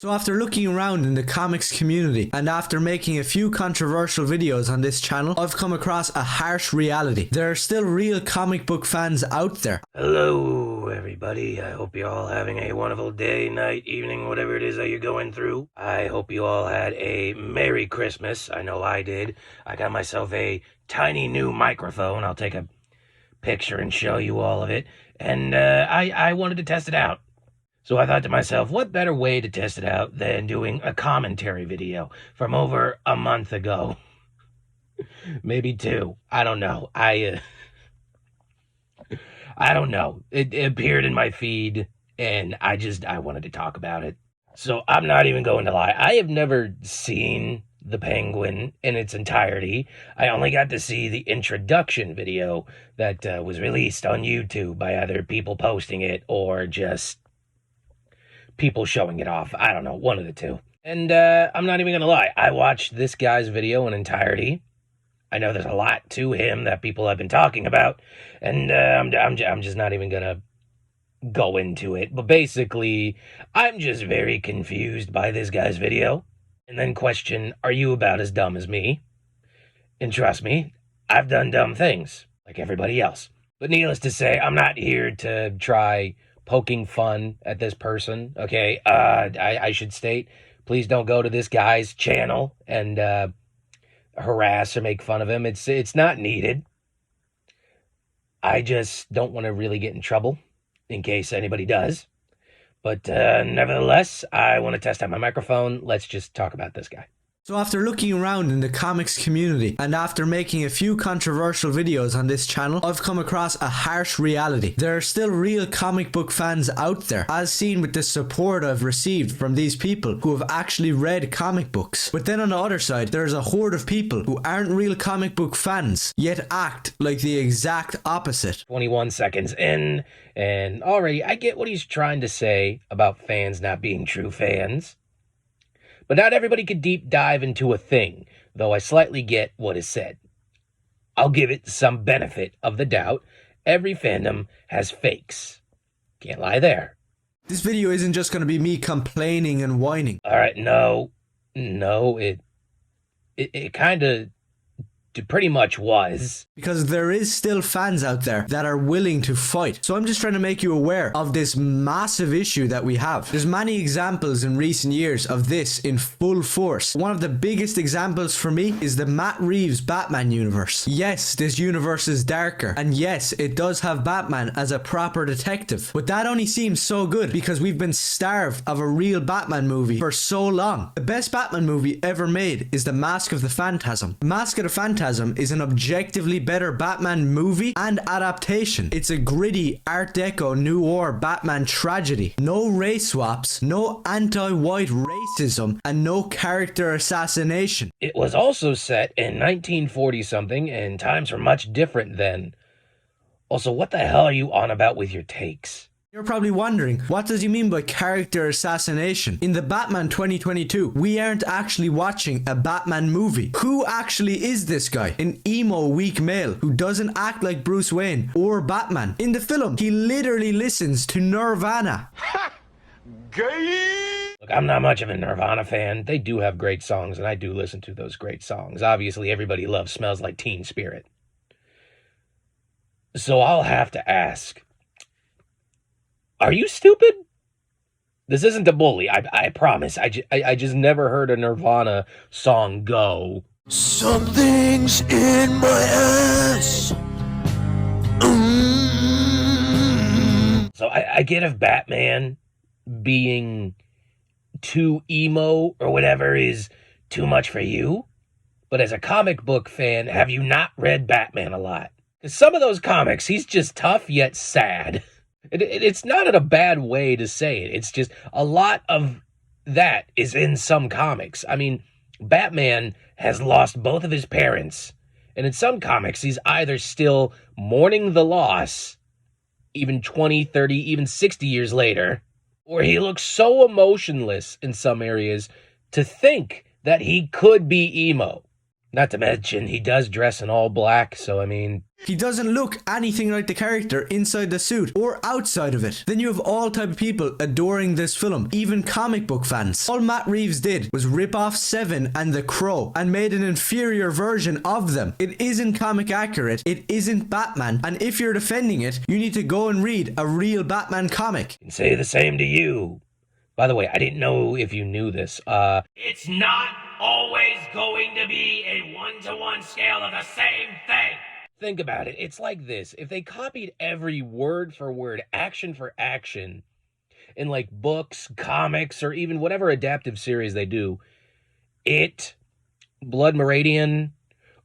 So after looking around in the comics community and after making a few controversial videos on this channel, I've come across a harsh reality. There are still real comic book fans out there. Hello everybody, I hope you're all having a wonderful day, night, evening, whatever it is that you're going through. I hope you all had a Merry Christmas. I know I did. I got myself a tiny new microphone. I'll take a picture and show you all of it. And I wanted to test it out. So I thought to myself, what better way to test it out than doing a commentary video from over a month ago? Maybe two. I don't know. I don't know. It appeared in my feed, and I wanted to talk about it. So I'm not even going to lie. I have never seen The Penguin in its entirety. I only got to see the introduction video that was released on YouTube by either people posting it or just people showing it off. I don't know, one of the two. And I'm not even going to lie. I watched this guy's video in entirety. I know there's a lot to him that people have been talking about, and I'm just not even gonna go into it. But basically, I'm just very confused by this guy's video, and then question, are you about as dumb as me? And trust me, I've done dumb things, like everybody else. But needless to say, I'm not here to try poking fun at this person, okay? I should state, please don't go to this guy's channel and harass or make fun of him. It's not needed. I just don't want to really get in trouble in case anybody does. But nevertheless, I want to test out my microphone. Let's just talk about this guy. So after looking around in the comics community and after making a few controversial videos on this channel, I've come across a harsh reality. There are still real comic book fans out there, as seen with the support I've received from these people who have actually read comic books. But then on the other side, there's a horde of people who aren't real comic book fans, yet act like the exact opposite. 21 seconds in, and already I get what he's trying to say about fans not being true fans. But not everybody could deep dive into a thing, though I slightly get what is said. I'll give it some benefit of the doubt. Every fandom has fakes. Can't lie there. This video isn't just going to be me complaining and whining. Alright, no, it kind of pretty much was. Because there is still fans out there that are willing to fight. So I'm just trying to make you aware of this massive issue that we have. There's many examples in recent years of this in full force. One of the biggest examples for me is the Matt Reeves Batman universe. Yes, this universe is darker. And yes, it does have Batman as a proper detective. But that only seems so good because we've been starved of a real Batman movie for so long. The best Batman movie ever made is The Mask of the Phantasm. Mask of the Phantasm is an objectively better Batman movie and adaptation. It's a gritty Art Deco noir Batman tragedy. No race swaps, no anti-white racism, and no character assassination. It was also set in 1940 something, and times were much different then. Also, what the hell are you on about with your takes? You're probably wondering, what does he mean by character assassination? In the Batman 2022, we aren't actually watching a Batman movie. Who actually is this guy? An emo weak male who doesn't act like Bruce Wayne or Batman. In the film, he literally listens to Nirvana. Ha! Gay! Look, I'm not much of a Nirvana fan. They do have great songs, and I do listen to those great songs. Obviously, everybody loves Smells Like Teen Spirit. So I'll have to ask, are you stupid? This isn't a bully, I promise. I just never heard a Nirvana song go, something's in my ass. So I get if Batman being too emo or whatever is too much for you. But as a comic book fan, have you not read Batman a lot? Because some of those comics, he's just tough yet sad. It's not in a bad way to say it. It's just a lot of that is in some comics. I mean, Batman has lost both of his parents. And in some comics, he's either still mourning the loss, even 20, 30, even 60 years later, or he looks so emotionless in some areas to think that he could be emo. Not to mention, he does dress in all black, so I mean... He doesn't look anything like the character inside the suit or outside of it. Then you have all type of people adoring this film, even comic book fans. All Matt Reeves did was rip off Seven and The Crow and made an inferior version of them. It isn't comic accurate, it isn't Batman, and if you're defending it, you need to go and read a real Batman comic. I can say the same to you. By the way, I didn't know if you knew this. It's not always going to be a one-to-one scale of the same thing. Think about it. It's like this. If they copied every word for word, action for action, in like books, comics, or even whatever adaptive series they do, It, Blood Meridian,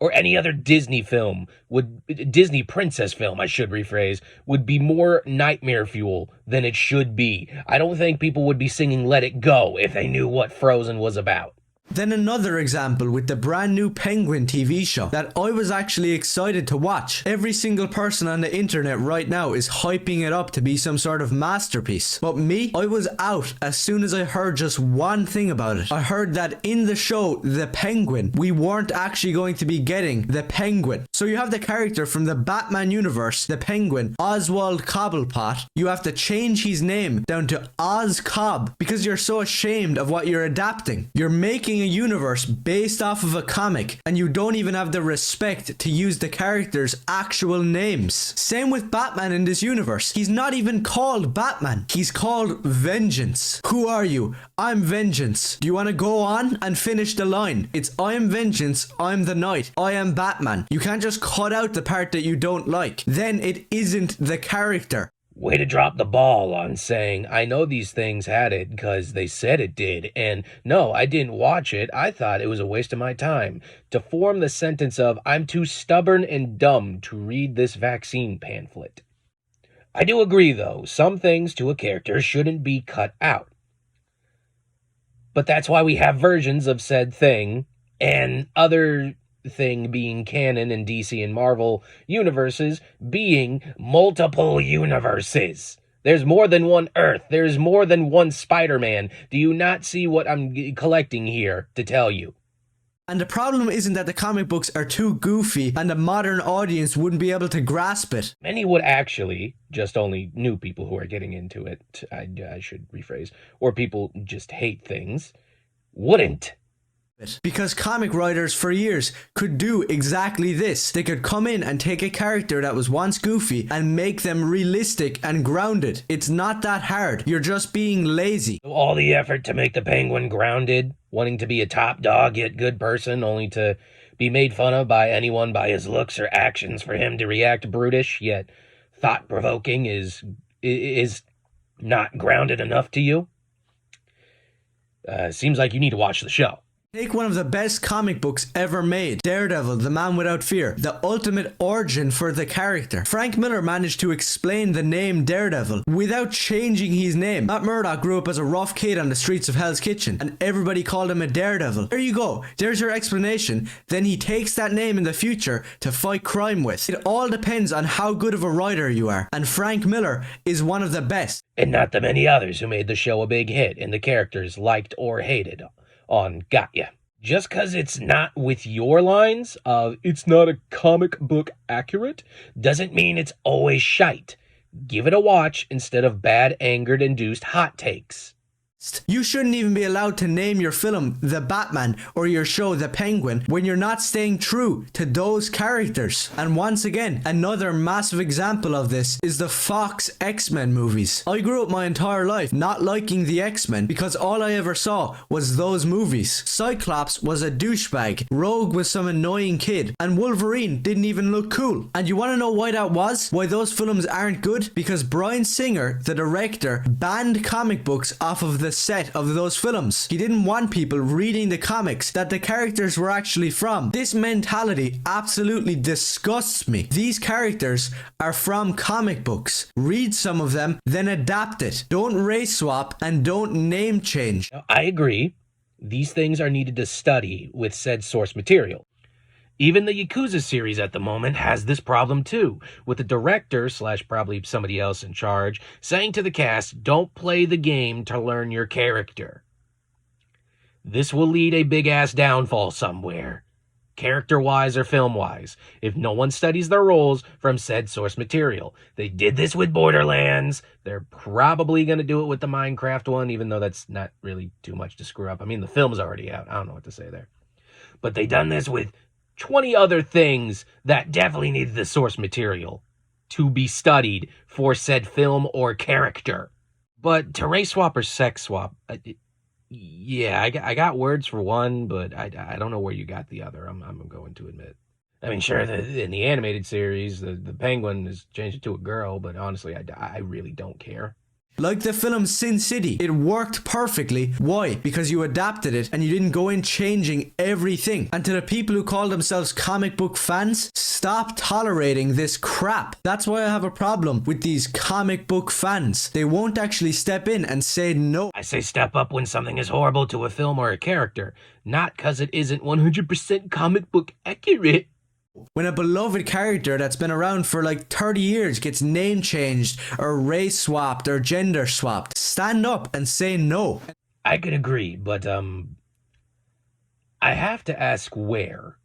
or any other Disney princess film, I should rephrase, would be more nightmare fuel than it should be. I don't think people would be singing Let It Go if they knew what Frozen was about. Then another example with the brand new Penguin TV show that I was actually excited to watch. Every single person on the internet right now is hyping it up to be some sort of masterpiece. But me, I was out as soon as I heard just one thing about it. I heard that in the show, The Penguin, we weren't actually going to be getting the Penguin. So you have the character from the Batman universe, the Penguin, Oswald Cobblepot. You have to change his name down to Oz Cobb because you're so ashamed of what you're adapting. You're making a universe based off of a comic and you don't even have the respect to use the characters' actual names. Same with Batman in this universe. He's not even called Batman. He's called Vengeance. Who are you? I'm Vengeance. Do you want to go on and finish the line? It's I am Vengeance, I'm the Knight, I am Batman. You can't just cut out the part that you don't like. Then it isn't the character. Way to drop the ball on saying, I know these things had it because they said it did, and no, I didn't watch it. I thought it was a waste of my time. To form the sentence of, I'm too stubborn and dumb to read this vaccine pamphlet. I do agree, though, some things to a character shouldn't be cut out. But that's why we have versions of said thing, and other thing being canon in DC and Marvel universes being multiple universes. There's more than one Earth. There's more than one Spider-Man. Do you not see what I'm collecting here to tell you? And the problem isn't that the comic books are too goofy and the modern audience wouldn't be able to grasp it. Many would actually, just only new people who are getting into it, I should rephrase, or people just hate things, wouldn't. Because comic writers for years could do exactly this. They could come in and take a character that was once goofy and make them realistic and grounded. It's not that hard. You're just being lazy. All the effort to make the Penguin grounded, wanting to be a top dog yet good person, only to be made fun of by anyone by his looks or actions for him to react brutish yet thought-provoking is not grounded enough to you? Seems like you need to watch the show. Take one of the best comic books ever made, Daredevil, The Man Without Fear, the ultimate origin for the character. Frank Miller managed to explain the name Daredevil without changing his name. Matt Murdock grew up as a rough kid on the streets of Hell's Kitchen, and everybody called him a daredevil. There you go, there's your explanation. Then he takes that name in the future to fight crime with. It all depends on how good of a writer you are, and Frank Miller is one of the best. And not the many others who made the show a big hit and the characters liked or hated on got ya. Just because it's not with your lines of it's not a comic book accurate doesn't mean it's always shite. Give it a watch instead of bad angered induced hot takes. You shouldn't even be allowed to name your film The Batman or your show The Penguin when you're not staying true to those characters. And once again, another massive example of this is the Fox X-Men movies. I grew up my entire life not liking the X-Men because all I ever saw was those movies. Cyclops was a douchebag, Rogue was some annoying kid, and Wolverine didn't even look cool. And you want to know why that was? Why those films aren't good? Because Bryan Singer, the director, banned comic books off of the set of those films. He didn't want people reading the comics that the characters were actually from. This mentality absolutely disgusts me. These characters are from comic books. Read some of them, then adapt it. Don't race swap and don't name change. I agree. These things are needed to study with said source material. Even the Yakuza series at the moment has this problem too, with the director / probably somebody else in charge saying to the cast, don't play the game to learn your character. This will lead a big ass downfall somewhere. character-wise or film-wise, if no one studies their roles from said source material. They did this with Borderlands. They're probably going to do it with the Minecraft one, even though that's not really too much to screw up. I mean, the film's already out. I don't know what to say there. But they done this with 20 other things that definitely needed the source material to be studied for said film or character. But to race swap or sex swap, yeah, I got words for one, but I don't know where you got the other. I'm going to admit. I mean, sure, in the animated series, the penguin is changed to a girl, but honestly, I really don't care. Like the film Sin City, it worked perfectly. Why? Because you adapted it and you didn't go in changing everything. And to the people who call themselves comic book fans, stop tolerating this crap. That's why I have a problem with these comic book fans. They won't actually step in and say no. I say step up when something is horrible to a film or a character, not because it isn't 100% comic book accurate. When a beloved character that's been around for like 30 years gets name changed or race swapped or gender swapped, stand up and say no. I could agree, but I have to ask where.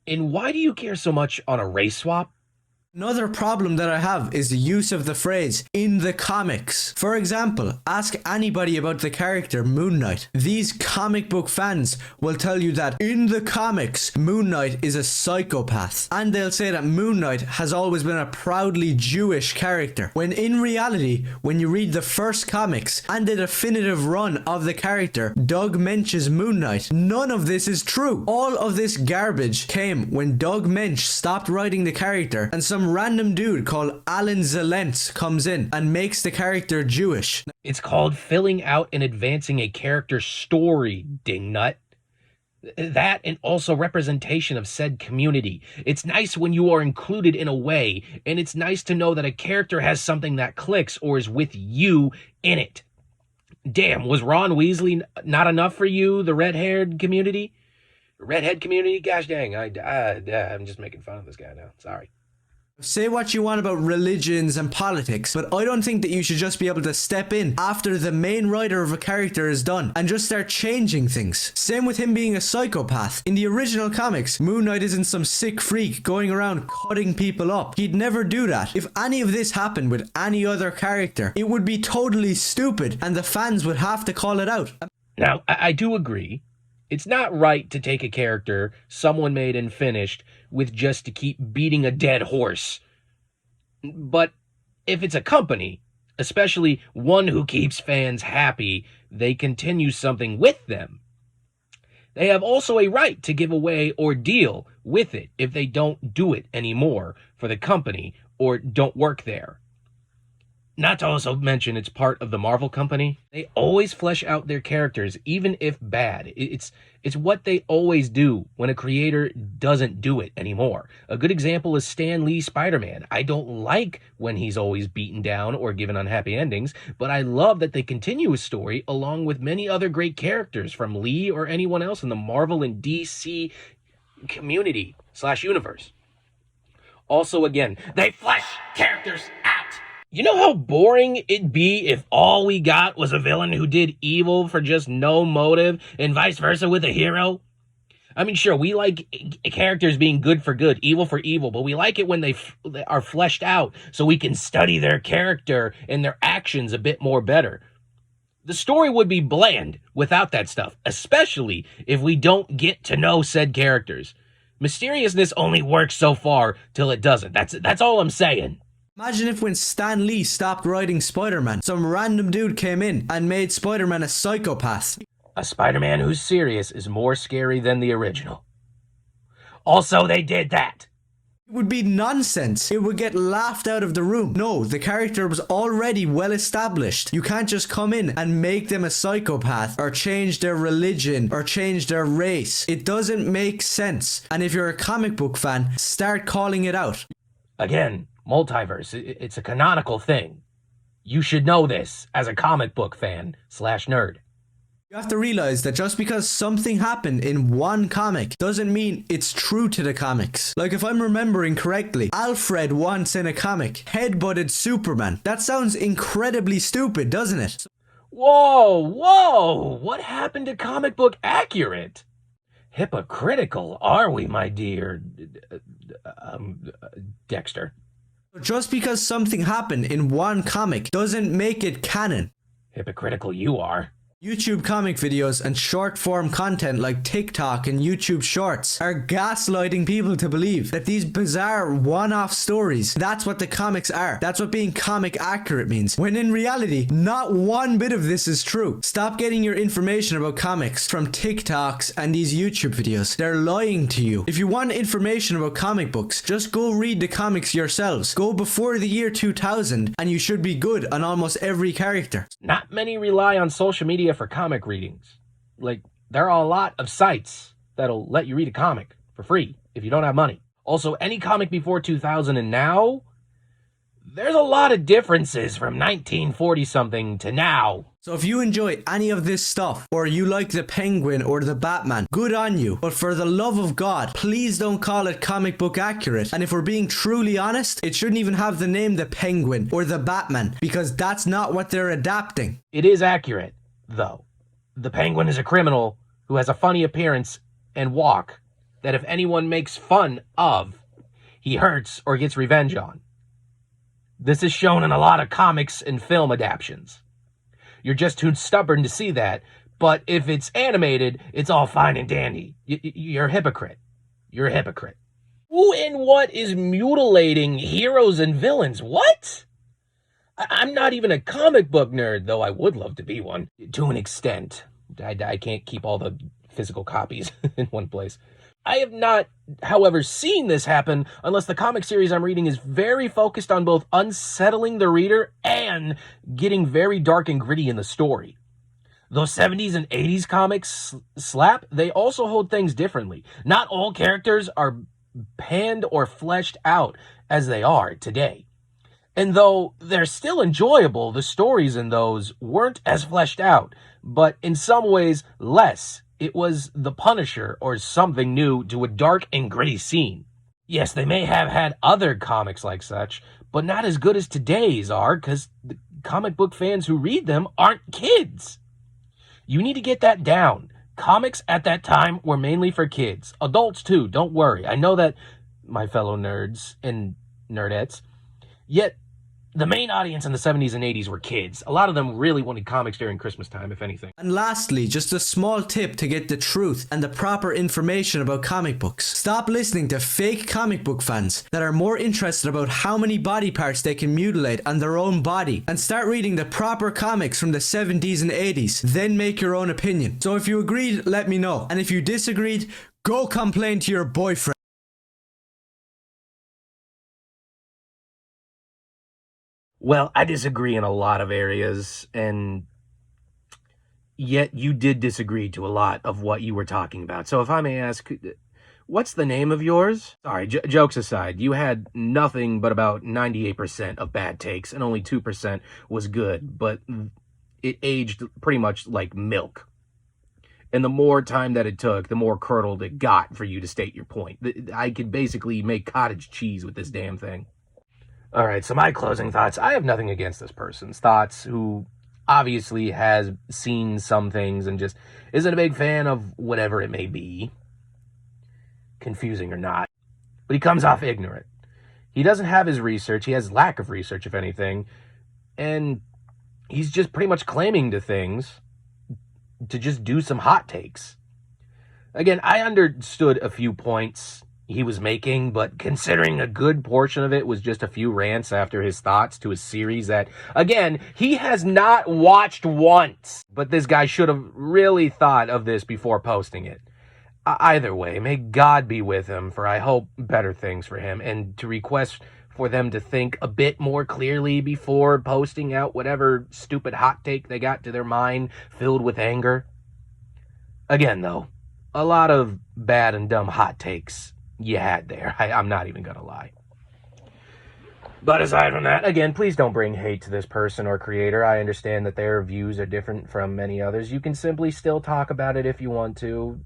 And why do you care so much on a race swap? Another problem that I have is the use of the phrase, in the comics. For example, ask anybody about the character Moon Knight. These comic book fans will tell you that in the comics, Moon Knight is a psychopath. And they'll say that Moon Knight has always been a proudly Jewish character. When in reality, when you read the first comics and the definitive run of the character, Doug Mensch's Moon Knight, none of this is true. All of this garbage came when Doug Mensch stopped writing the character and some random dude called Alan Zalentz comes in and makes the character Jewish. It's called filling out and advancing a character story, dingnut. That and also representation of said community. It's nice when you are included in a way, and it's nice to know that a character has something that clicks or is with you in it. Damn, was Ron Weasley not enough for you, the red-haired community? Redhead community? Gosh dang, I'm just making fun of this guy now. Sorry. Say what you want about religions and politics, but I don't think that you should just be able to step in after the main writer of a character is done and just start changing things. Same with him being a psychopath. In the original comics, Moon Knight isn't some sick freak going around cutting people up. He'd never do that. If any of this happened with any other character, it would be totally stupid and the fans would have to call it out. Now, I do agree. It's not right to take a character someone made and finished with just to keep beating a dead horse. But if it's a company, especially one who keeps fans happy, they continue something with them. They have also a right to give away or deal with it if they don't do it anymore for the company or don't work there. Not to also mention it's part of the Marvel company. They always flesh out their characters, even if bad. It's what they always do when a creator doesn't do it anymore. A good example is Stan Lee's Spider-Man. I don't like when he's always beaten down or given unhappy endings, but I love that they continue his story along with many other great characters from Lee or anyone else in the Marvel and DC community / universe. Also, again, they flesh characters out. You know how boring it'd be if all we got was a villain who did evil for just no motive and vice versa with a hero? I mean, sure, we like characters being good for good, evil for evil, but we like it when they are fleshed out so we can study their character and their actions a bit more better. The story would be bland without that stuff, especially if we don't get to know said characters. Mysteriousness only works so far till it doesn't. That's all I'm saying. Imagine if when Stan Lee stopped writing Spider-Man, some random dude came in and made Spider-Man a psychopath. A Spider-Man who's serious is more scary than the original. Also, they did that. It would be nonsense. It would get laughed out of the room. No, the character was already well established. You can't just come in and make them a psychopath or change their religion or change their race. It doesn't make sense. And if you're a comic book fan, start calling it out. Again, Multiverse, it's a canonical thing. You should know this as a comic book fan / nerd. You have to realize that just because something happened in one comic doesn't mean it's true to the comics. Like if I'm remembering correctly, Alfred once in a comic headbutted Superman. That sounds incredibly stupid, doesn't it? Whoa! What happened to comic book accurate? hypocritical, are we, my dear Dexter? Just because something happened in one comic doesn't make it canon. Hypocritical you are. YouTube comic videos and short form content like TikTok and YouTube Shorts are gaslighting people to believe that these bizarre one-off stories, that's what the comics are. That's what being comic accurate means. When in reality, not one bit of this is true. Stop getting your information about comics from TikToks and these YouTube videos. They're lying to you. If you want information about comic books, just go read the comics yourselves. Go before the year 2000 and you should be good on almost every character. Not many rely on social media for comic readings. Like, there are a lot of sites that'll let you read a comic for free if you don't have money. Also, any comic before 2000 and now, there's a lot of differences from 1940 something to now. So if you enjoy any of this stuff, or you like the Penguin or the Batman, good on you. But for the love of God, please don't call it comic book accurate. And if we're being truly honest, it shouldn't even have the name the Penguin or the Batman, because that's not what they're adapting. It is accurate, though. The Penguin is a criminal who has a funny appearance and walk that if anyone makes fun of, he hurts or gets revenge on. This is shown in a lot of comics and film adaptations. You're just too stubborn to see that, but if it's animated, it's all fine and dandy. You're a hypocrite. You're a hypocrite. Who and what is mutilating heroes and villains? What? I'm not even a comic book nerd, though I would love to be one. To an extent. I can't keep all the physical copies in one place. I have not, however, seen this happen unless the comic series I'm reading is very focused on both unsettling the reader and getting very dark and gritty in the story. Those 70s and 80s comics slap, they also hold things differently. Not all characters are panned or fleshed out as they are today. And though they're still enjoyable, the stories in those weren't as fleshed out, but in some ways less. It was the Punisher or something new to a dark and gritty scene. Yes, they may have had other comics like such, but not as good as today's are, because the comic book fans who read them aren't kids. You need to get that down. Comics at that time were mainly for kids. Adults too, don't worry. I know that, my fellow nerds and nerdettes. Yet, the main audience in the 70s and 80s were kids. A lot of them really wanted comics during Christmas time, if anything. And lastly, just a small tip to get the truth and the proper information about comic books. Stop listening to fake comic book fans that are more interested about how many body parts they can mutilate on their own body, and start reading the proper comics from the 70s and 80s. Then make your own opinion. So if you agreed, let me know. And if you disagreed, go complain to your boyfriend. Well, I disagree in a lot of areas, and yet you did disagree to a lot of what you were talking about. So if I may ask, what's the name of yours? Sorry, jokes aside, you had nothing but about 98% of bad takes, and only 2% was good, but it aged pretty much like milk. And the more time that it took, the more curdled it got for you to state your point. I could basically make cottage cheese with this damn thing. All right, so my closing thoughts. I have nothing against this person's thoughts, who obviously has seen some things and just isn't a big fan of whatever it may be, confusing or not. But he comes off ignorant. He doesn't have his research. He has lack of research, if anything. And he's just pretty much claiming to things to just do some hot takes. Again, I understood a few points he was making, but considering a good portion of it was just a few rants after his thoughts to a series that, again, he has not watched once. But this guy should have really thought of this before posting it. Either way, may God be with him, for I hope better things for him, and to request for them to think a bit more clearly before posting out whatever stupid hot take they got to their mind filled with anger. Again, though, a lot of bad and dumb hot takes you had there. I'm not even gonna lie. But aside from that, again, please don't bring hate to this person or creator. I understand that their views are different from many others. You can simply still talk about it if you want to.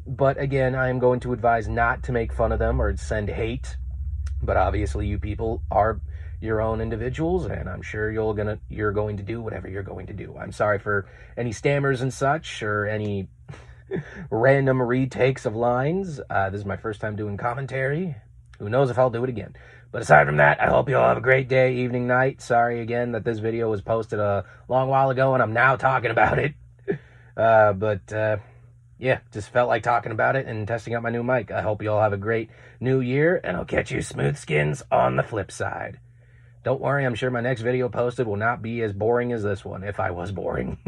But again, I am going to advise not to make fun of them or send hate. But obviously you people are your own individuals, and I'm sure you're going to do whatever you're going to do. I'm sorry for any stammers and such, or any random retakes of lines. This is my first time doing commentary. Who knows if I'll do it again. But aside from that, I hope you all have a great day, evening, night. Sorry again that this video was posted a long while ago and I'm now talking about it. Yeah, just felt like talking about it and testing out my new mic. I hope you all have a great new year, and I'll catch you smooth skins on the flip side. Don't worry, I'm sure my next video posted will not be as boring as this one, if I was boring.